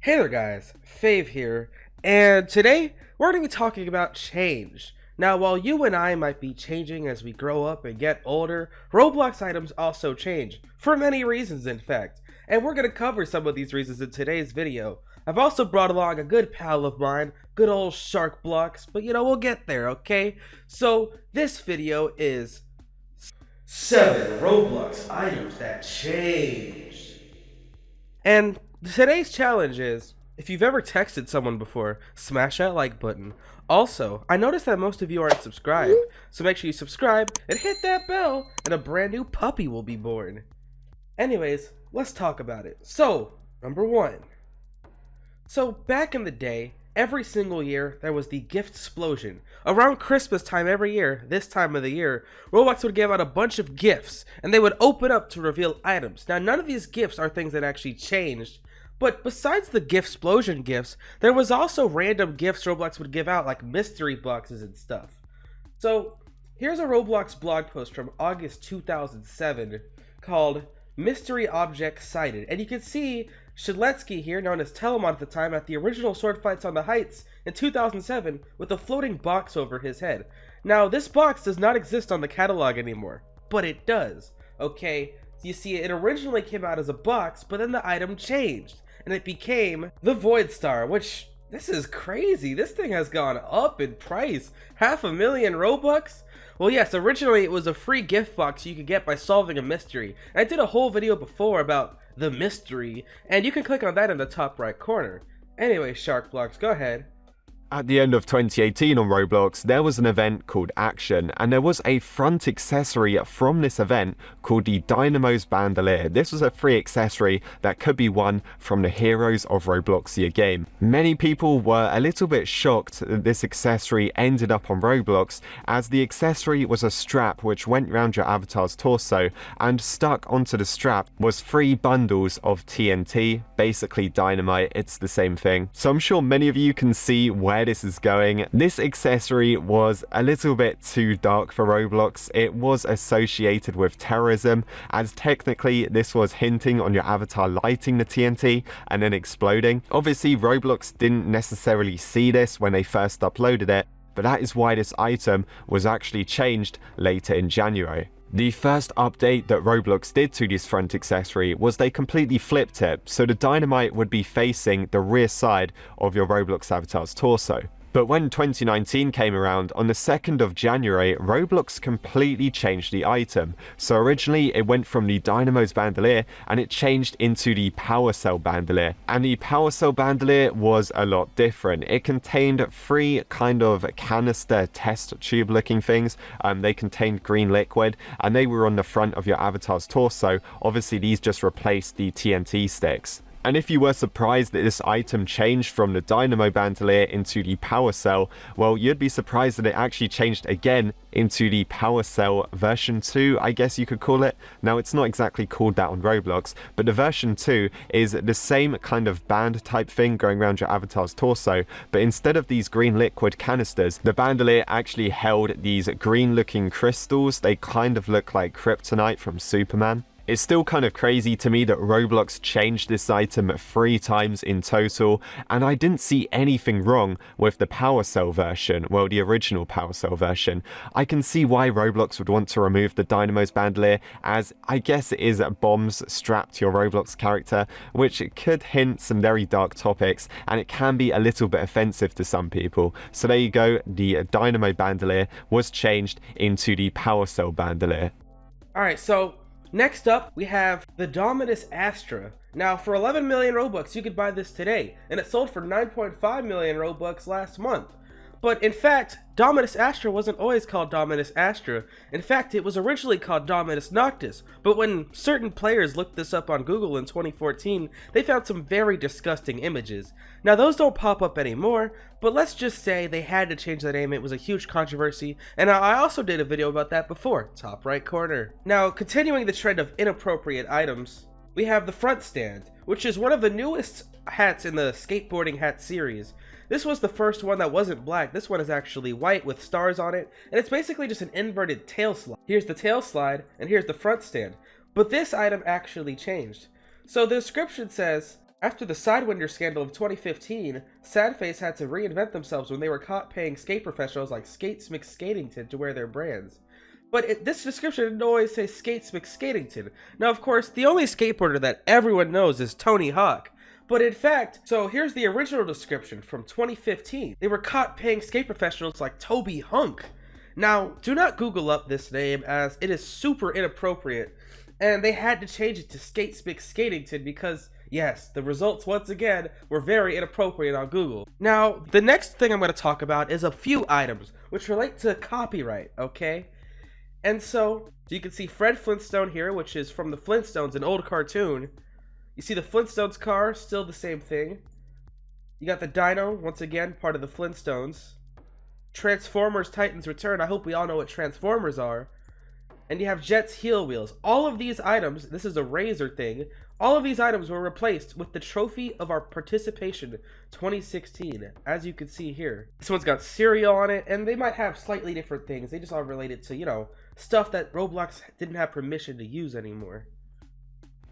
Hey there guys, Fave here, and today we're going to be talking about change. Now while you and I might be changing as we grow up and get older, Roblox items also change, for many reasons in fact, and we're going to cover some of these reasons in today's video. I've also brought along a good pal of mine, good old Shark Blocks, but we'll get there, okay? So this video is 7 Roblox items that changed. And today's challenge is, if you've ever texted someone before, smash that like button. Also, I noticed that most of you aren't subscribed, so make sure you subscribe and hit that bell, and a brand new puppy will be born. Anyways, let's talk about it. So, number 1. So, back in the day, every single year, there was the gift explosion. Around Christmas time every year, this time of the year, Roblox would give out a bunch of gifts, and they would open up to reveal items. Now, none of these gifts are things that actually changed, but besides the gift explosion gifts, there was also random gifts Roblox would give out, like mystery boxes and stuff. So, here's a Roblox blog post from August 2007 called Mystery Object Sighted, and you can see Shadletsky here, known as Telemon at the time, at the original Sword Fights on the Heights in 2007 with a floating box over his head. Now, this box does not exist on the catalog anymore, but it does, okay? You see, it originally came out as a box, but then the item changed, and it became the Void Star, which, this is crazy. This thing has gone up in price. 500,000 Robux? Well, yes, originally it was a free gift box you could get by solving a mystery. And I did a whole video before about the mystery, and you can click on that in the top right corner. Anyway, Shark Blocks, go ahead. At the end of 2018 on Roblox, there was an event called Action, and there was a front accessory from this event called the Dynamos Bandolier. This was a free accessory that could be won from the Heroes of Robloxia game. Many people were a little bit shocked that this accessory ended up on Roblox, as the accessory was a strap which went around your avatar's torso, and stuck onto the strap was 3 bundles of TNT, basically dynamite. It's the same thing. So I'm sure many of you can see where this is going. This accessory was a little bit too dark for Roblox. It was associated with terrorism, as technically this was hinting on your avatar lighting the TNT and then exploding. Obviously Roblox didn't necessarily see this when they first uploaded it, but that is why this item was actually changed later in January. The first update that Roblox did to this front accessory was they completely flipped it, so the dynamite would be facing the rear side of your Roblox avatar's torso. But when 2019 came around, on the 2nd of January, Roblox completely changed the item. So originally it went from the Dynamos Bandolier and it changed into the Power Cell Bandolier. And the Power Cell Bandolier was a lot different. It contained 3 kind of canister test tube looking things. They contained green liquid and they were on the front of your avatar's torso. Obviously these just replaced the TNT sticks. And if you were surprised that this item changed from the Dynamo Bandolier into the Power Cell, well, you'd be surprised that it actually changed again into the Power Cell version 2, I guess you could call it. Now, it's not exactly called that on Roblox, but the version 2 is the same kind of band type thing going around your avatar's torso, but instead of these green liquid canisters, the bandolier actually held these green looking crystals. They kind of look like kryptonite from Superman. It's still kind of crazy to me that Roblox changed this item 3 times in total, and I didn't see anything wrong with the Power Cell version, well, the original Power Cell version. I can see why Roblox would want to remove the Dynamos Bandolier, as I guess it is bombs strapped to your Roblox character, which could hint some very dark topics, and it can be a little bit offensive to some people. So there you go, the Dynamo Bandolier was changed into the Power Cell Bandolier. Alright, so next up, we have the Dominus Astra. Now, for 11 million Robux, you could buy this today, and it sold for 9.5 million Robux last month. But in fact, Dominus Astra wasn't always called Dominus Astra. In fact, it was originally called Dominus Noctis, but when certain players looked this up on Google in 2014, they found some very disgusting images. Now, those don't pop up anymore, but let's just say they had to change the name. It was a huge controversy, and I also did a video about that before, top right corner. Now, continuing the trend of inappropriate items, we have the front stand, which is one of the newest hats in the skateboarding hat series. This was the first one that wasn't black. This one is actually white with stars on it, and it's basically just an inverted tail slide. Here's the tail slide, and here's the front stand. But this item actually changed. So the description says, After the Sidewinder scandal of 2015, Sadface had to reinvent themselves when they were caught paying skate professionals like Skates McSkatington to wear their brands. But this description didn't always say Skates McSkatington. Now, of course, the only skateboarder that everyone knows is Tony Hawk. But in fact, so here's the original description from 2015. They were caught paying skate professionals like Toby Hunk. Now, do not Google up this name as it is super inappropriate, and they had to change it to Skates McSkatington because, yes, the results once again were very inappropriate on Google. Now, the next thing I'm going to talk about is a few items which relate to copyright, okay? And so you can see Fred Flintstone here, which is from the Flintstones, an old cartoon. You see the Flintstones car, still the same thing. You got the Dino, once again, part of the Flintstones. Transformers Titans Return, I hope we all know what Transformers are. And you have Jet's heel wheels. All of these items, this is a Razor thing, all of these items were replaced with the Trophy of Our Participation 2016, as you can see here. This one's got cereal on it, and they might have slightly different things. They just all related to, you know, stuff that Roblox didn't have permission to use anymore.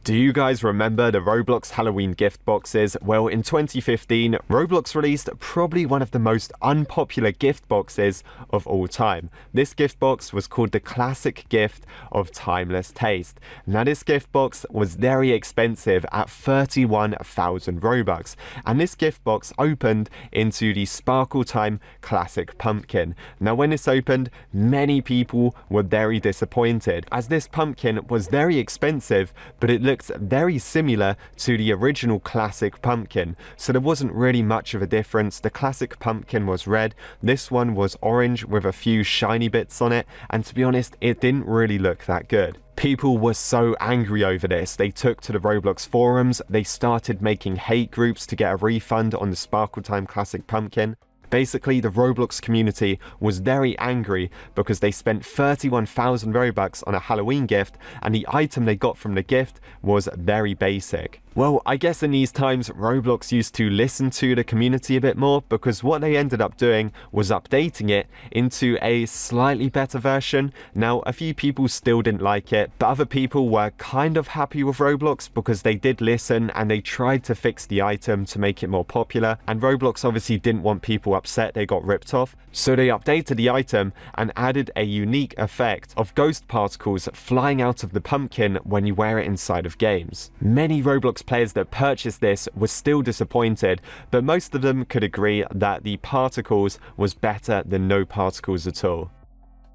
Do you guys remember the Roblox Halloween gift boxes? Well, in 2015, Roblox released probably one of the most unpopular gift boxes of all time. This gift box was called the Classic Gift of Timeless Taste. Now, this gift box was very expensive at 31,000 Robux, and this gift box opened into the Sparkle Time Classic Pumpkin. Now, when this opened, many people were very disappointed, as this pumpkin was very expensive, but it looked very similar to the original Classic Pumpkin, so there wasn't really much of a difference. The Classic Pumpkin was red, this one was orange with a few shiny bits on it, and to be honest, it didn't really look that good. People were so angry over this. They took to the Roblox forums, they started making hate groups to get a refund on the Sparkle Time Classic Pumpkin. Basically, the Roblox community was very angry because they spent 31,000 Robux on a Halloween gift, and the item they got from the gift was very basic. Well, I guess in these times, Roblox used to listen to the community a bit more, because what they ended up doing was updating it into a slightly better version. Now, a few people still didn't like it, but other people were kind of happy with Roblox because they did listen and they tried to fix the item to make it more popular, and Roblox obviously didn't want people upset they got ripped off, so they updated the item and added a unique effect of ghost particles flying out of the pumpkin when you wear it inside of games. Many Roblox players that purchased this were still disappointed, but most of them could agree that the particles was better than no particles at all.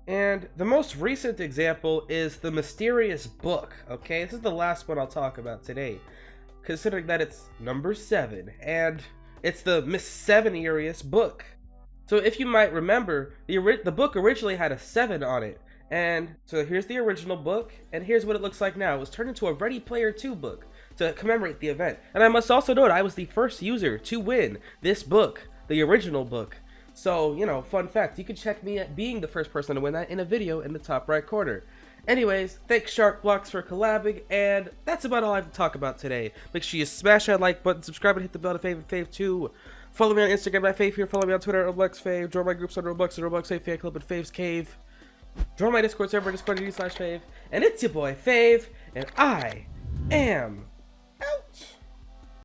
And the most recent example is the mysterious book, okay? This is the last one I'll talk about today, considering that it's number 7, and it's the Mysterious book. So if you might remember, the book originally had a 7 on it, and so here's the original book, and here's what it looks like now. It was turned into a Ready Player 2 book to commemorate the event. And I must also note, I was the first user to win this book, the original book. So, you know, fun fact, you can check me at being the first person to win that in a video in the top right corner. Anyways, thanks Sharkblocks for collabing, and that's about all I have to talk about today. Make sure you smash that like button, subscribe, and hit the bell to Fave and Fave 2. Follow me on Instagram at Fave here, follow me on Twitter at Roblox Fave, join my groups on Roblox and Roblox Fave Fan Club at Fave's Cave. Join my Discord server, discord.gg/Fave, and it's your boy Fave, and I am